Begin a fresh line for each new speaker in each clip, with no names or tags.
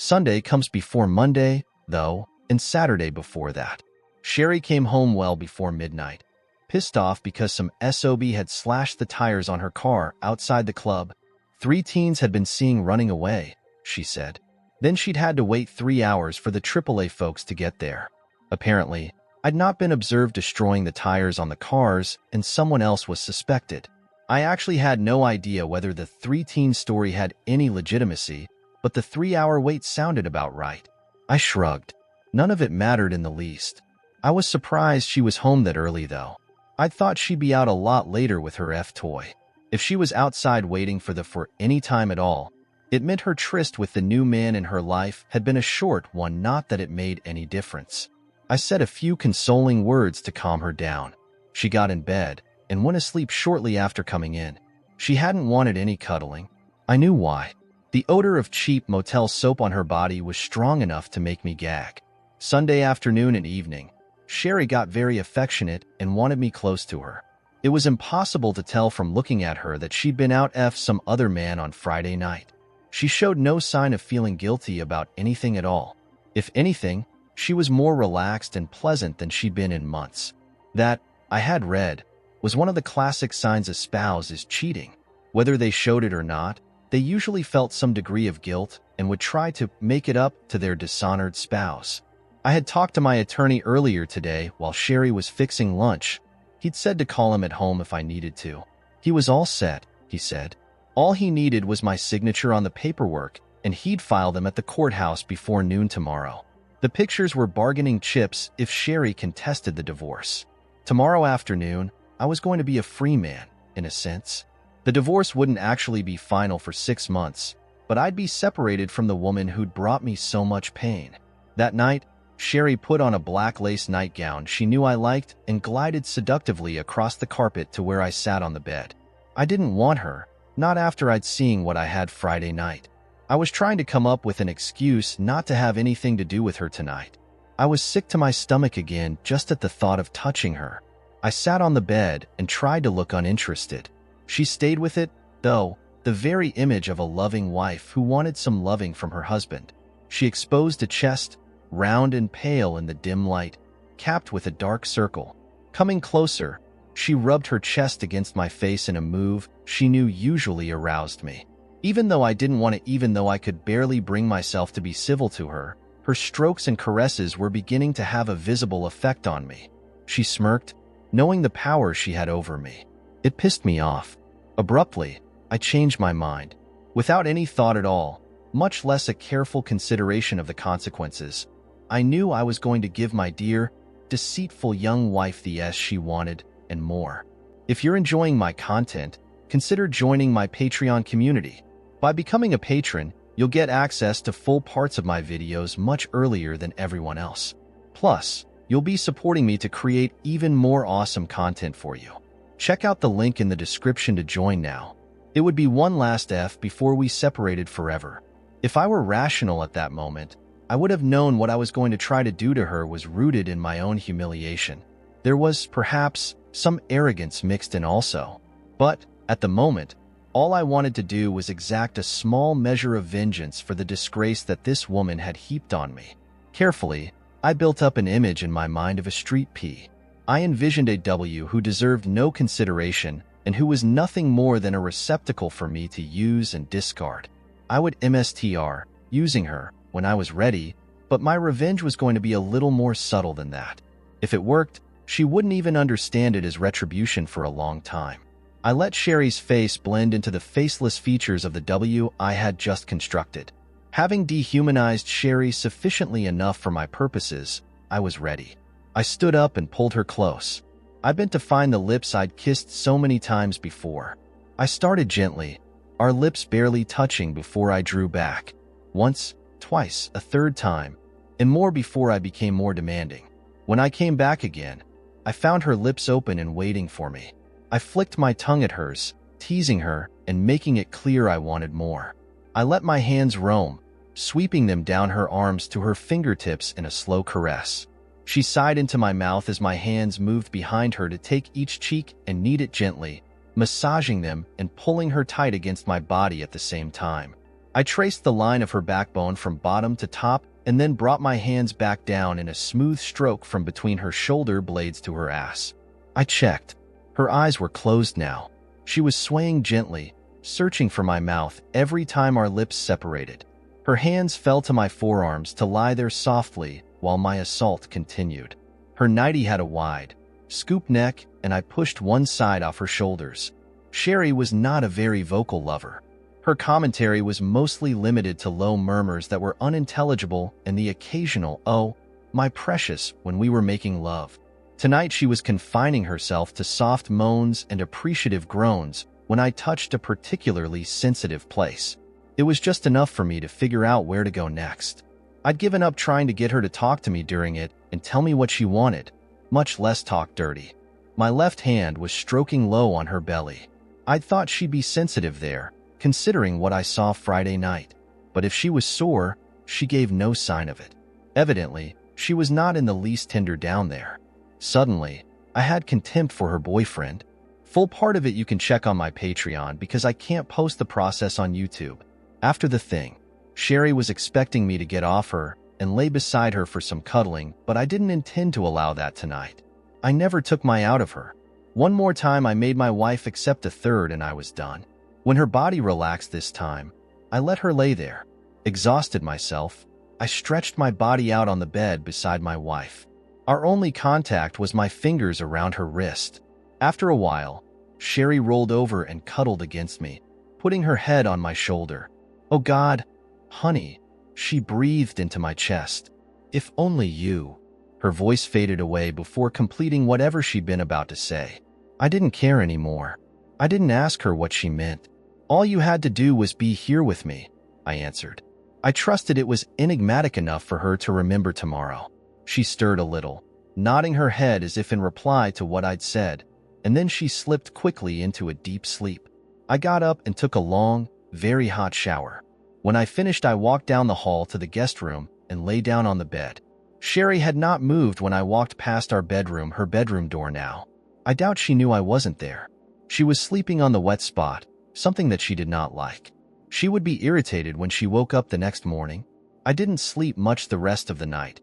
Sunday comes before Monday, though, and Saturday before that. Sherry came home well before midnight, pissed off because some SOB had slashed the tires on her car outside the club. 3 teens had been seen running away, she said. Then she'd had to wait 3 hours for the AAA folks to get there. Apparently, I'd not been observed destroying the tires on the cars, and someone else was suspected. I actually had no idea whether the 3-teen story had any legitimacy, but the 3-hour wait sounded about right. I shrugged. None of it mattered in the least. I was surprised she was home that early, though. I'd thought she'd be out a lot later with her F-toy. If she was outside waiting for any time at all, it meant her tryst with the new man in her life had been a short one, not that it made any difference. I said a few consoling words to calm her down. She got in bed and went asleep shortly after coming in. She hadn't wanted any cuddling. I knew why. The odor of cheap motel soap on her body was strong enough to make me gag. Sunday afternoon and evening, Sherry got very affectionate and wanted me close to her. It was impossible to tell from looking at her that she'd been out F some other man on Friday night. She showed no sign of feeling guilty about anything at all. If anything, she was more relaxed and pleasant than she'd been in months. That, I had read, was one of the classic signs a spouse is cheating. Whether they showed it or not, they usually felt some degree of guilt and would try to make it up to their dishonored spouse. I had talked to my attorney earlier today while Sherry was fixing lunch. He'd said to call him at home if I needed to. He was all set, he said. All he needed was my signature on the paperwork, and he'd file them at the courthouse before noon tomorrow. The pictures were bargaining chips if Sherry contested the divorce. Tomorrow afternoon, I was going to be a free man, in a sense. The divorce wouldn't actually be final for 6 months, but I'd be separated from the woman who'd brought me so much pain. That night, Sherry put on a black lace nightgown she knew I liked and glided seductively across the carpet to where I sat on the bed. I didn't want her, not after I'd seen what I had Friday night. I was trying to come up with an excuse not to have anything to do with her tonight. I was sick to my stomach again just at the thought of touching her. I sat on the bed and tried to look uninterested. She stayed with it, though, the very image of a loving wife who wanted some loving from her husband. She exposed a chest, round and pale in the dim light, capped with a dark circle. Coming closer, she rubbed her chest against my face in a move she knew usually aroused me. Even though I could barely bring myself to be civil to her, her strokes and caresses were beginning to have a visible effect on me. She smirked, knowing the power she had over me. It pissed me off. Abruptly, I changed my mind. Without any thought at all, much less a careful consideration of the consequences, I knew I was going to give my dear, deceitful young wife the S she wanted, and more. If you're enjoying my content, consider joining my Patreon community. By becoming a patron, you'll get access to full parts of my videos much earlier than everyone else. Plus, you'll be supporting me to create even more awesome content for you. Check out the link in the description to join now. It would be one last F before we separated forever. If I were rational at that moment, I would have known what I was going to try to do to her was rooted in my own humiliation. There was, perhaps, some arrogance mixed in also. But, at the moment, all I wanted to do was exact a small measure of vengeance for the disgrace that this woman had heaped on me. Carefully, I built up an image in my mind of a street P. I envisioned a W who deserved no consideration and who was nothing more than a receptacle for me to use and discard. I would MSTR, using her, when I was ready, but my revenge was going to be a little more subtle than that. If it worked, she wouldn't even understand it as retribution for a long time. I let Sherry's face blend into the faceless features of the W I had just constructed. Having dehumanized Sherry sufficiently enough for my purposes, I was ready. I stood up and pulled her close. I bent to find the lips I'd kissed so many times before. I started gently, our lips barely touching before I drew back. Once, twice, a third time, and more before I became more demanding. When I came back again, I found her lips open and waiting for me. I flicked my tongue at hers, teasing her and making it clear I wanted more. I let my hands roam, sweeping them down her arms to her fingertips in a slow caress. She sighed into my mouth as my hands moved behind her to take each cheek and knead it gently, massaging them and pulling her tight against my body at the same time. I traced the line of her backbone from bottom to top and then brought my hands back down in a smooth stroke from between her shoulder blades to her ass. I checked. Her eyes were closed now. She was swaying gently, searching for my mouth every time our lips separated. Her hands fell to my forearms to lie there softly while my assault continued. Her nightie had a wide, scoop neck, and I pushed one side off her shoulders. Sherry was not a very vocal lover. Her commentary was mostly limited to low murmurs that were unintelligible and the occasional, "Oh, my precious," when we were making love. Tonight she was confining herself to soft moans and appreciative groans when I touched a particularly sensitive place. It was just enough for me to figure out where to go next. I'd given up trying to get her to talk to me during it and tell me what she wanted, much less talk dirty. My left hand was stroking low on her belly. I'd thought she'd be sensitive there, considering what I saw Friday night. But if she was sore, she gave no sign of it. Evidently, she was not in the least tender down there. Suddenly, I had contempt for her boyfriend. Full part of it you can check on my Patreon because I can't post the process on YouTube. After the thing, Sherry was expecting me to get off her and lay beside her for some cuddling, but I didn't intend to allow that tonight. I never took my out of her. One more time I made my wife accept a third and I was done. When her body relaxed this time, I let her lay there. Exhausted myself, I stretched my body out on the bed beside my wife. Our only contact was my fingers around her wrist. After a while, Sherry rolled over and cuddled against me, putting her head on my shoulder. "Oh God, honey," she breathed into my chest. "If only you." Her voice faded away before completing whatever she'd been about to say. I didn't care anymore. I didn't ask her what she meant. "All you had to do was be here with me," I answered. I trusted it was enigmatic enough for her to remember tomorrow. She stirred a little, nodding her head as if in reply to what I'd said, and then she slipped quickly into a deep sleep. I got up and took a long, very hot shower. When I finished, I walked down the hall to the guest room and lay down on the bed. Sherry had not moved when I walked past our bedroom, her bedroom door now. I doubt she knew I wasn't there. She was sleeping on the wet spot, something that she did not like. She would be irritated when she woke up the next morning. I didn't sleep much the rest of the night.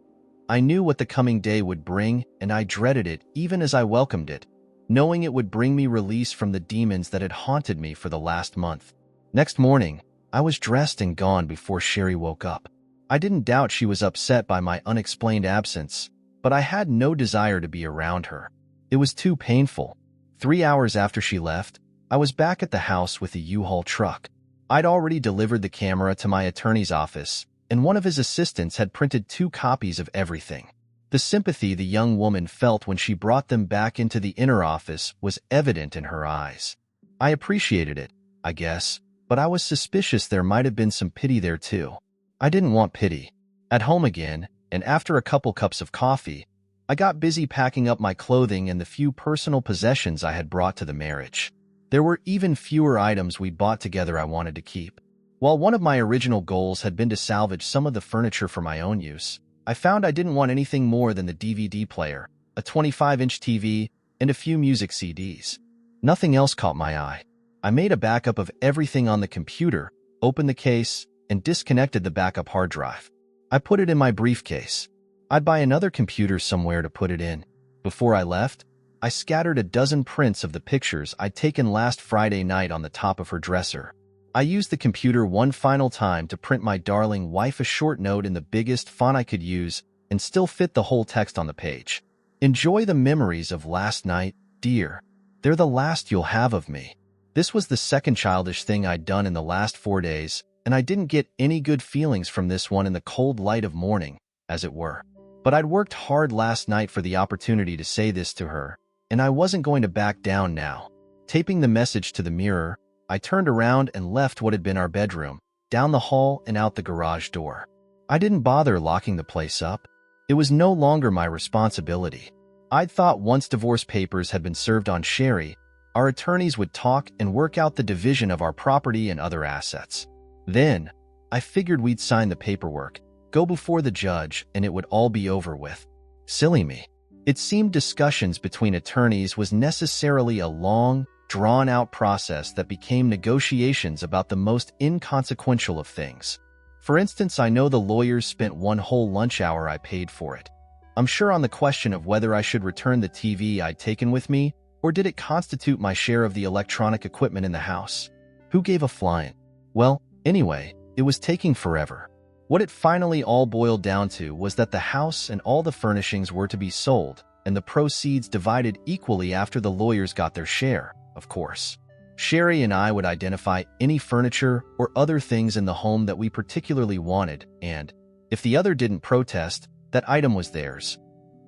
I knew what the coming day would bring, and I dreaded it even as I welcomed it, knowing it would bring me release from the demons that had haunted me for the last month. Next morning, I was dressed and gone before Sherry woke up. I didn't doubt she was upset by my unexplained absence, but I had no desire to be around her. It was too painful. 3 hours after she left, I was back at the house with the U-Haul truck. I'd already delivered the camera to my attorney's office, and one of his assistants had printed 2 copies of everything. The sympathy the young woman felt when she brought them back into the inner office was evident in her eyes. I appreciated it, I guess, but I was suspicious there might have been some pity there too. I didn't want pity. At home again, and after a couple cups of coffee, I got busy packing up my clothing and the few personal possessions I had brought to the marriage. There were even fewer items we'd bought together I wanted to keep. While one of my original goals had been to salvage some of the furniture for my own use, I found I didn't want anything more than the DVD player, a 25-inch TV, and a few music CDs. Nothing else caught my eye. I made a backup of everything on the computer, opened the case, and disconnected the backup hard drive. I put it in my briefcase. I'd buy another computer somewhere to put it in. Before I left, I scattered a dozen prints of the pictures I'd taken last Friday night on the top of her dresser. I used the computer one final time to print my darling wife a short note in the biggest font I could use and still fit the whole text on the page. "Enjoy the memories of last night, dear. They're the last you'll have of me." This was the second childish thing I'd done in the last 4 days, and I didn't get any good feelings from this one in the cold light of morning, as it were. But I'd worked hard last night for the opportunity to say this to her, and I wasn't going to back down now. Taping the message to the mirror, I turned around and left what had been our bedroom, down the hall and out the garage door. I didn't bother locking the place up. It was no longer my responsibility. I'd thought once divorce papers had been served on Sherry, our attorneys would talk and work out the division of our property and other assets. Then, I figured we'd sign the paperwork, go before the judge, and it would all be over with. Silly me. It seemed discussions between attorneys was necessarily a long, drawn-out process that became negotiations about the most inconsequential of things. For instance, I know the lawyers spent one whole lunch hour I paid for it. I'm sure on the question of whether I should return the TV I'd taken with me, or did it constitute my share of the electronic equipment in the house? Who gave a flying? Well, anyway, it was taking forever. What it finally all boiled down to was that the house and all the furnishings were to be sold, and the proceeds divided equally after the lawyers got their share, of course. Sherry and I would identify any furniture or other things in the home that we particularly wanted, and, if the other didn't protest, that item was theirs.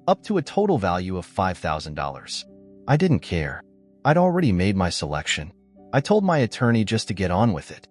Up to a total value of $5,000. I didn't care. I'd already made my selection. I told my attorney just to get on with it.